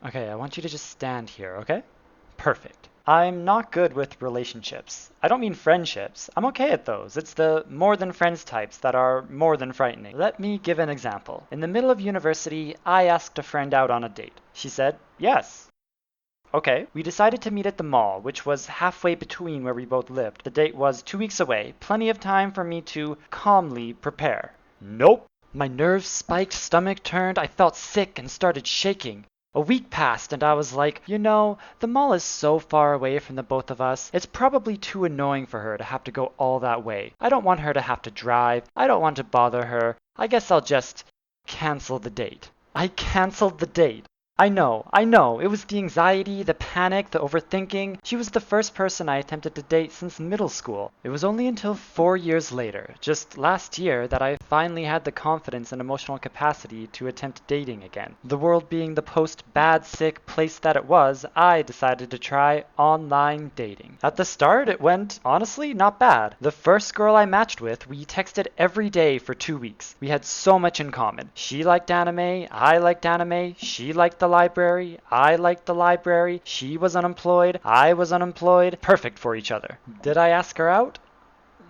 Okay, I want you to just stand here, okay? Perfect. I'm not good with relationships. I don't mean friendships. I'm okay at those. It's the more than friends types that are more than frightening. Let me give an example. In the middle of university, I asked a friend out on a date. She said, yes. Okay, we decided to meet at the mall, which was halfway between where we both lived. The date was 2 weeks away, plenty of time for me to calmly prepare. Nope. My nerves spiked, stomach turned, I felt sick and started shaking. A week passed and I was like, the mall is so far away from the both of us. It's probably too annoying for her to have to go all that way. I don't want her to have to drive. I don't want to bother her. I guess I'll just cancel the date. I canceled the date. I know. It was the anxiety, the panic, the overthinking. She was the first person I attempted to date since middle school. It was only until 4 years later, just last year, that I finally had the confidence and emotional capacity to attempt dating again. The world being the post-bad sick place that it was, I decided to try online dating. At the start, it went, honestly, not bad. The first girl I matched with, we texted every day for 2 weeks. We had so much in common. She liked anime, I liked anime, she liked the library, I liked the library, she was unemployed, I was unemployed, perfect for each other. Did I ask her out?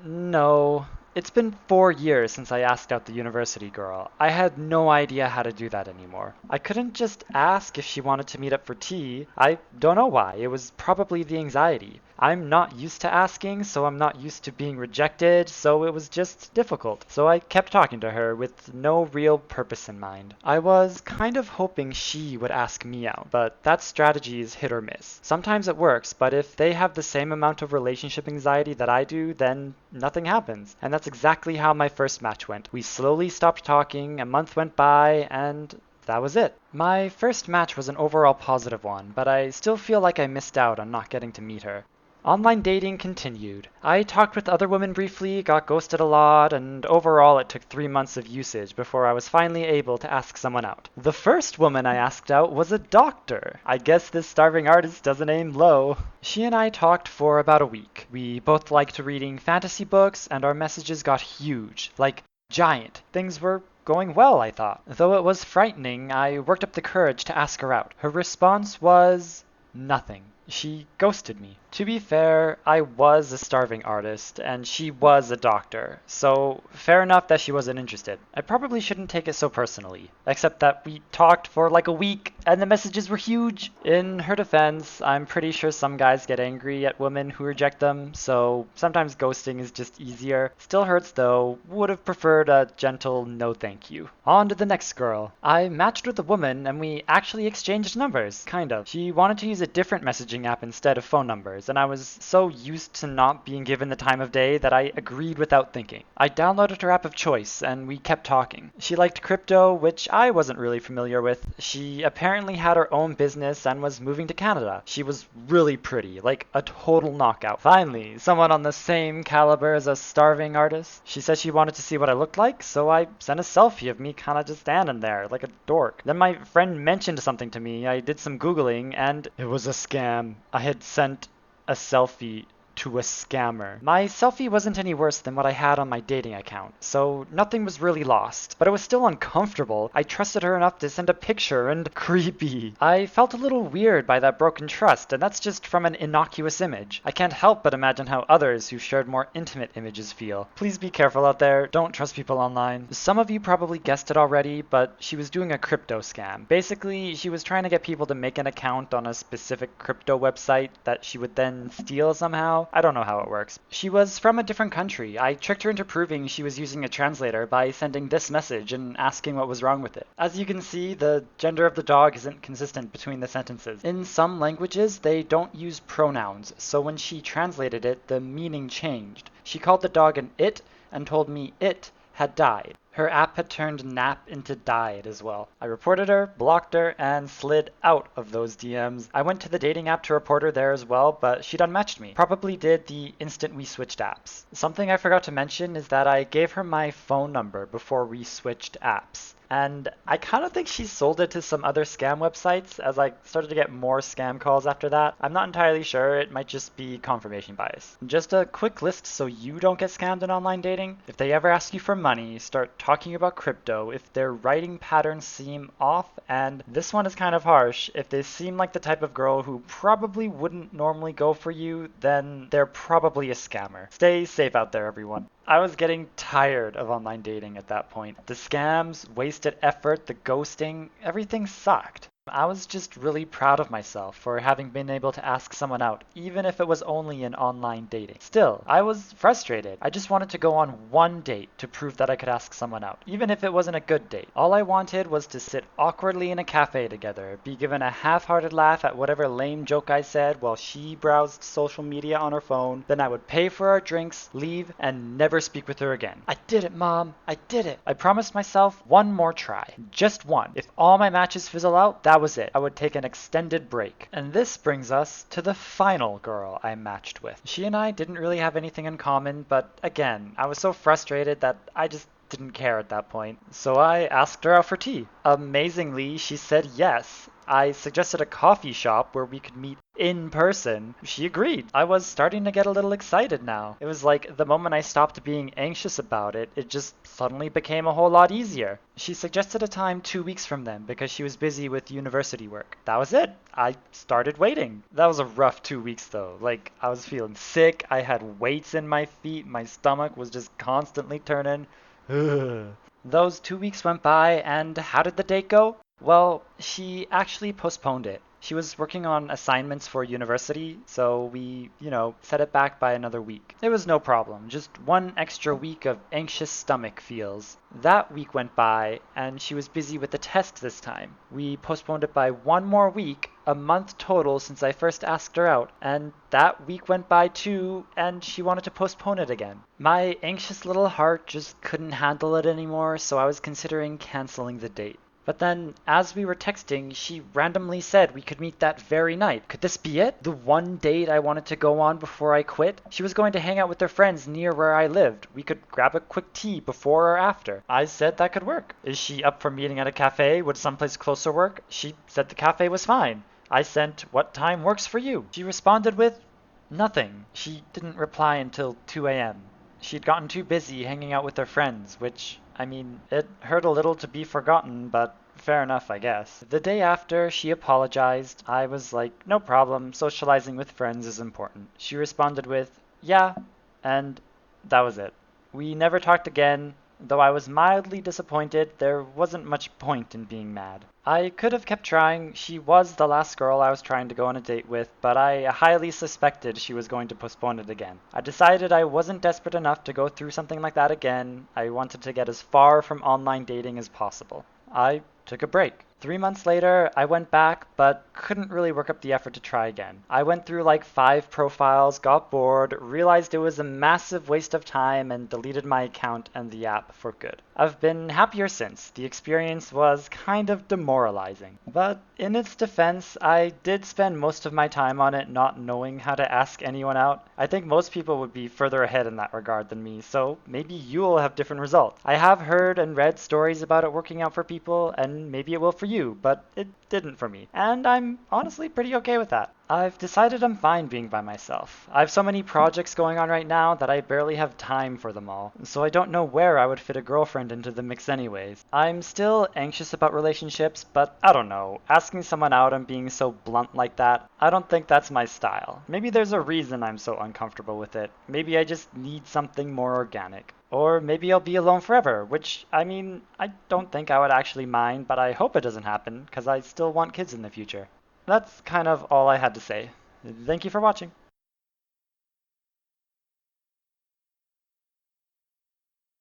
No. It's been 4 years since I asked out the university girl. I had no idea how to do that anymore. I couldn't just ask if she wanted to meet up for tea. I don't know why. It was probably the anxiety. I'm not used to asking, so I'm not used to being rejected, so it was just difficult. So I kept talking to her with no real purpose in mind. I was kind of hoping she would ask me out, but that strategy is hit or miss. Sometimes it works, but if they have the same amount of relationship anxiety that I do, then nothing happens. And that's exactly how my first match went. We slowly stopped talking, a month went by, and that was it. My first match was an overall positive one, but I still feel like I missed out on not getting to meet her. Online dating continued. I talked with other women briefly, got ghosted a lot, and overall it took 3 months of usage before I was finally able to ask someone out. The first woman I asked out was a doctor. I guess this starving artist doesn't aim low. She and I talked for about a week. We both liked reading fantasy books, and our messages got huge, like giant. Things were going well, I thought. Though it was frightening, I worked up the courage to ask her out. Her response was nothing. She ghosted me. To be fair, I was a starving artist, and she was a doctor, so fair enough that she wasn't interested. I probably shouldn't take it so personally, except that we talked for like a week, and the messages were huge. In her defense, I'm pretty sure some guys get angry at women who reject them, so sometimes ghosting is just easier. Still hurts though, would have preferred a gentle no thank you. On to the next girl. I matched with a woman, and we actually exchanged numbers, kind of. She wanted to use a different messaging app instead of phone numbers, and I was so used to not being given the time of day that I agreed without thinking. I downloaded her app of choice, and we kept talking. She liked crypto, which I wasn't really familiar with. She apparently had her own business and was moving to Canada. She was really pretty, like a total knockout. Finally, someone on the same caliber as a starving artist. She said she wanted to see what I looked like, so I sent a selfie of me kinda just standing there, like a dork. Then my friend mentioned something to me, I did some Googling, and it was a scam. I had sent a selfie to a scammer. My selfie wasn't any worse than what I had on my dating account, so nothing was really lost. But it was still uncomfortable. I trusted her enough to send a picture, and creepy. I felt a little weird by that broken trust, and that's just from an innocuous image. I can't help but imagine how others who shared more intimate images feel. Please be careful out there. Don't trust people online. Some of you probably guessed it already, but she was doing a crypto scam. Basically, she was trying to get people to make an account on a specific crypto website that she would then steal somehow. I don't know how it works. She was from a different country. I tricked her into proving she was using a translator by sending this message and asking what was wrong with it. As you can see, the gender of the dog isn't consistent between the sentences. In some languages, they don't use pronouns, so when she translated it, the meaning changed. She called the dog an it and told me it had died. Her app had turned nap into died as well. I reported her, blocked her, and slid out of those DMs. I went to the dating app to report her there as well, but she'd unmatched me. Probably did the instant we switched apps. Something I forgot to mention is that I gave her my phone number before we switched apps. And I kind of think she sold it to some other scam websites as I started to get more scam calls after that. I'm not entirely sure, it might just be confirmation bias. Just a quick list so you don't get scammed in online dating. If they ever ask you for money, start talking about crypto. If their writing patterns seem off, and this one is kind of harsh, if they seem like the type of girl who probably wouldn't normally go for you, then they're probably a scammer. Stay safe out there, everyone. I was getting tired of online dating at that point. The scams, wasted effort, the ghosting, everything sucked. I was just really proud of myself for having been able to ask someone out, even if it was only in online dating. Still, I was frustrated. I just wanted to go on one date to prove that I could ask someone out, even if it wasn't a good date. All I wanted was to sit awkwardly in a cafe together, be given a half-hearted laugh at whatever lame joke I said while she browsed social media on her phone, then I would pay for our drinks, leave, and never speak with her again. I did it, Mom. I did it. I promised myself one more try. Just one. If all my matches fizzle out, that was it. I would take an extended break. And this brings us to the final girl I matched with. She and I didn't really have anything in common, but again, I was so frustrated that I just didn't care at that point. So I asked her out for tea. Amazingly, she said yes. I suggested a coffee shop where we could meet in person. She agreed. I was starting to get a little excited now. It was like the moment I stopped being anxious about it, it just suddenly became a whole lot easier. She suggested a time 2 weeks from then because she was busy with university work. That was it. I started waiting. That was a rough 2 weeks though. Like, I was feeling sick, I had weights in my feet, my stomach was just constantly turning. Those 2 weeks went by, and how did the date go? Well, she actually postponed it. She was working on assignments for university, so we, set it back by another week. It was no problem, just one extra week of anxious stomach feels. That week went by, and she was busy with the test this time. We postponed it by one more week, a month total since I first asked her out, and that week went by too, and she wanted to postpone it again. My anxious little heart just couldn't handle it anymore, so I was considering canceling the date. But then, as we were texting, she randomly said we could meet that very night. Could this be it? The one date I wanted to go on before I quit? She was going to hang out with her friends near where I lived. We could grab a quick tea before or after. I said that could work. Is she up for meeting at a cafe? Would someplace closer work? She said the cafe was fine. I sent, "What time works for you?" She responded with nothing. She didn't reply until 2 a.m. She'd gotten too busy hanging out with her friends, which, it hurt a little to be forgotten, but fair enough, I guess. The day after, she apologized. I was like, no problem, socializing with friends is important. She responded with, yeah, and that was it. We never talked again. Though I was mildly disappointed, there wasn't much point in being mad. I could have kept trying. She was the last girl I was trying to go on a date with, but I highly suspected she was going to postpone it again. I decided I wasn't desperate enough to go through something like that again. I wanted to get as far from online dating as possible. I took a break. 3 months later, I went back, but couldn't really work up the effort to try again. I went through like 5 profiles, got bored, realized it was a massive waste of time, and deleted my account and the app for good. I've been happier since. The experience was kind of demoralizing. But in its defense, I did spend most of my time on it not knowing how to ask anyone out. I think most people would be further ahead in that regard than me, so maybe you'll have different results. I have heard and read stories about it working out for people, and maybe it will for you, but it didn't for me. And I'm honestly pretty okay with that. I've decided I'm fine being by myself. I have so many projects going on right now that I barely have time for them all, so I don't know where I would fit a girlfriend into the mix anyways. I'm still anxious about relationships, but I don't know, asking someone out and being so blunt like that, I don't think that's my style. Maybe there's a reason I'm so uncomfortable with it. Maybe I just need something more organic. Or maybe I'll be alone forever, which, I don't think I would actually mind, but I hope it doesn't happen, because I still want kids in the future. That's kind of all I had to say. Thank you for watching.